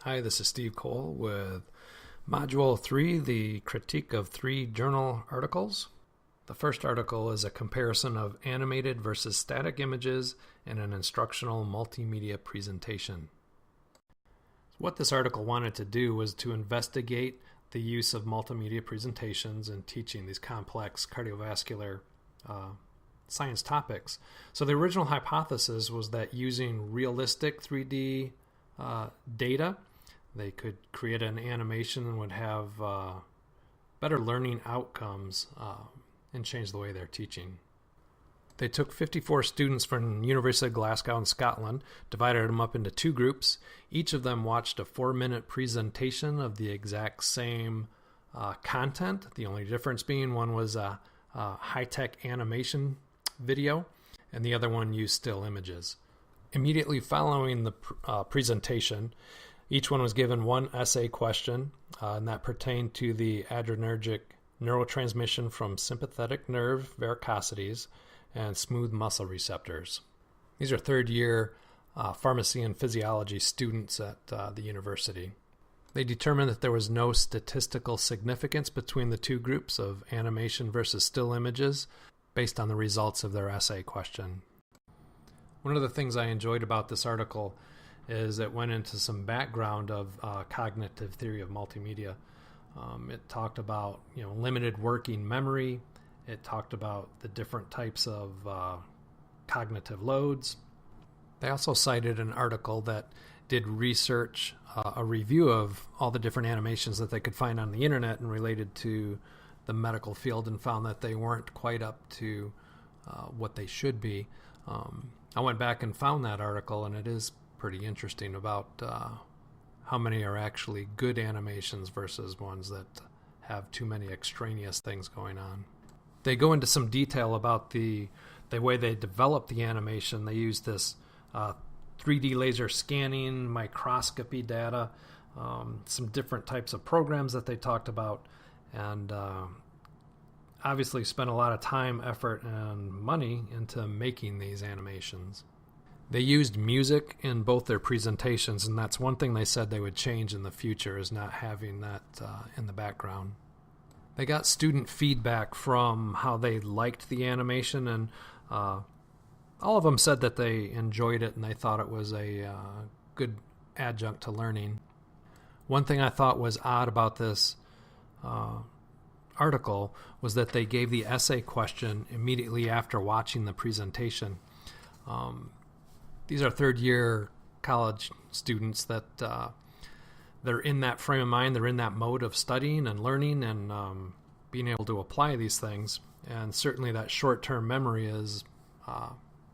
Hi, this is Steve Cole with Module 3, the critique of 3 journal articles. The first article is a comparison of animated versus static images in an instructional multimedia presentation. What this article wanted to do was to investigate the use of multimedia presentations in teaching these complex cardiovascular science topics. So the original hypothesis was that using realistic 3D data, they could create an animation and would have better learning outcomes and change the way they're teaching. They took 54 students from the University of Glasgow in Scotland, divided them up into 2 groups. Each of them watched a 4-minute presentation of the exact same content. The only difference being one was a high-tech animation video, and the other one used still images. Immediately following the presentation, each one was given one essay question, and that pertained to the adrenergic neurotransmission from sympathetic nerve varicosities and smooth muscle receptors. These are third-year pharmacy and physiology students at the university. They determined that there was no statistical significance between the 2 groups of animation versus still images based on the results of their essay question. One of the things I enjoyed about this article is it went into some background of cognitive theory of multimedia. It talked about limited working memory. It talked about the different types of cognitive loads. They also cited an article that did research, a review of all the different animations that they could find on the internet and related to the medical field, and found that they weren't quite up to what they should be. I went back and found that article, and it is pretty interesting about how many are actually good animations versus ones that have too many extraneous things going on. They go into some detail about the way they develop the animation. They use this 3D laser scanning, microscopy data, some different types of programs that they talked about, and obviously spent a lot of time, effort, and money into making these animations. They used music in both their presentations, and that's one thing they said they would change in the future, is not having that in the background. They got student feedback from how they liked the animation, and all of them said that they enjoyed it and they thought it was a good adjunct to learning. One thing I thought was odd about this article was that they gave the essay question immediately after watching the presentation. These are third-year college students that they're in that frame of mind, they're in that mode of studying and learning and being able to apply these things. And certainly that short-term memory is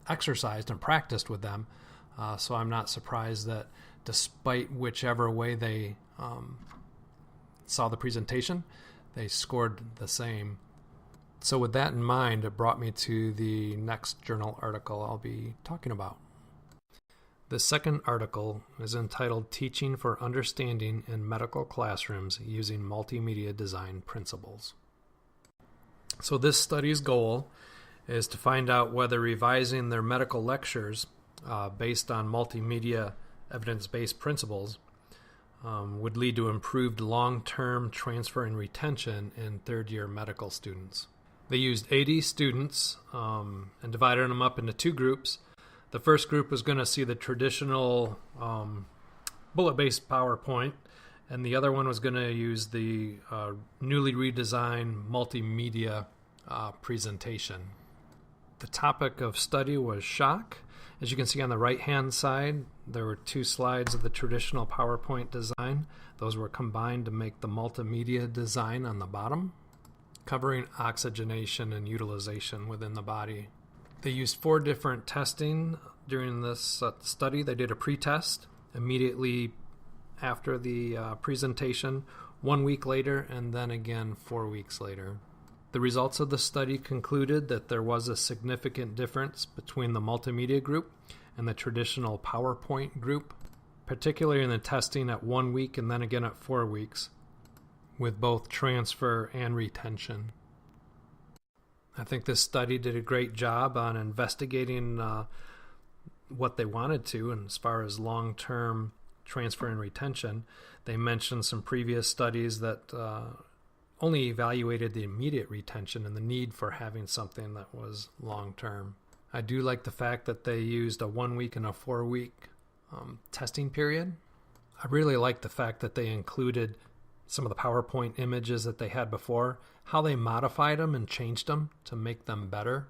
exercised and practiced with them. So I'm not surprised that despite whichever way they saw the presentation, they scored the same. So with that in mind, it brought me to the next journal article I'll be talking about. The second article is entitled Teaching for Understanding in Medical Classrooms Using Multimedia Design Principles. So this study's goal is to find out whether revising their medical lectures based on multimedia evidence-based principles would lead to improved long-term transfer and retention in third-year medical students. They used 80 students and divided them up into 2 groups. The first group was going to see the traditional bullet-based PowerPoint, and the other one was going to use the newly redesigned multimedia presentation. The topic of study was shock. As you can see on the right-hand side, there were 2 slides of the traditional PowerPoint design. Those were combined to make the multimedia design on the bottom, covering oxygenation and utilization within the body. They used 4 different testing during this study. They did a pre-test immediately after the presentation, 1 week later, and then again 4 weeks later. The results of the study concluded that there was a significant difference between the multimedia group and the traditional PowerPoint group, particularly in the testing at 1 week and then again at 4 weeks, with both transfer and retention. I think this study did a great job on investigating what they wanted to, and as far as long-term transfer and retention, they mentioned some previous studies that only evaluated the immediate retention and the need for having something that was long-term. I do like the fact that they used a 1 week and a 4 week testing period. I really like the fact that they included some of the PowerPoint images that they had before, how they modified them and changed them to make them better.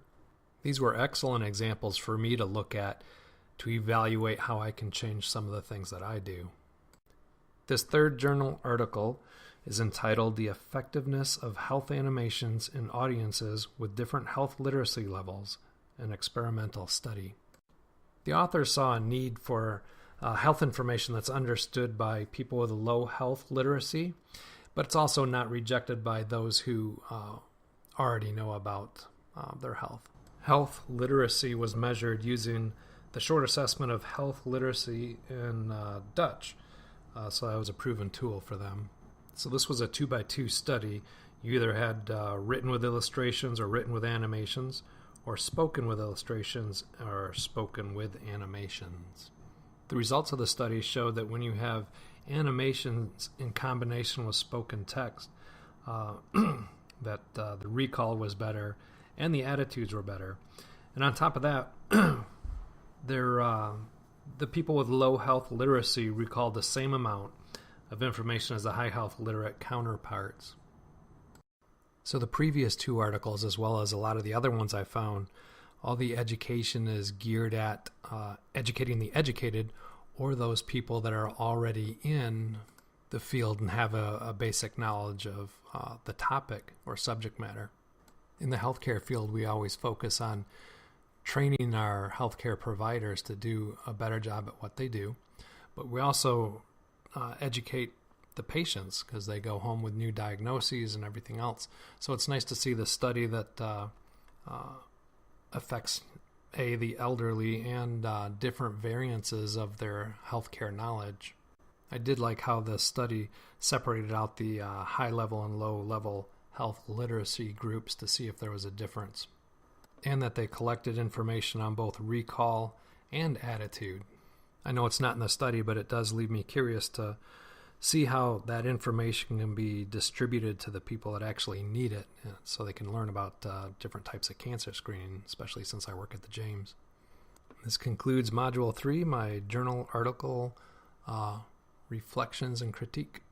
These were excellent examples for me to look at to evaluate how I can change some of the things that I do. This third journal article is entitled The Effectiveness of Health Animations in Audiences with Different Health Literacy Levels, an Experimental Study. The authors saw a need for health information that's understood by people with low health literacy, but it's also not rejected by those who already know about their health. Health literacy was measured using the short assessment of health literacy in Dutch, so that was a proven tool for them. So this was a 2x2 study. You either had written with illustrations or written with animations, or spoken with illustrations or spoken with animations. The results of the study showed that when you have animations in combination with spoken text, that the recall was better and the attitudes were better. And on top of that, the people with low health literacy recalled the same amount of information as the high health literate counterparts. So the previous two articles, as well as a lot of the other ones I found, all the education is geared at educating the educated or those people that are already in the field and have a basic knowledge of the topic or subject matter. In the healthcare field, we always focus on training our healthcare providers to do a better job at what they do, but we also educate the patients because they go home with new diagnoses and everything else. So it's nice to see the study that affects the elderly and different variances of their healthcare knowledge. I did like how the study separated out the high level and low level health literacy groups to see if there was a difference, and that they collected information on both recall and attitude. I know it's not in the study, but it does leave me curious to see how that information can be distributed to the people that actually need it so they can learn about different types of cancer screening, especially since I work at the James. This concludes Module 3, my journal article, Reflections and Critique.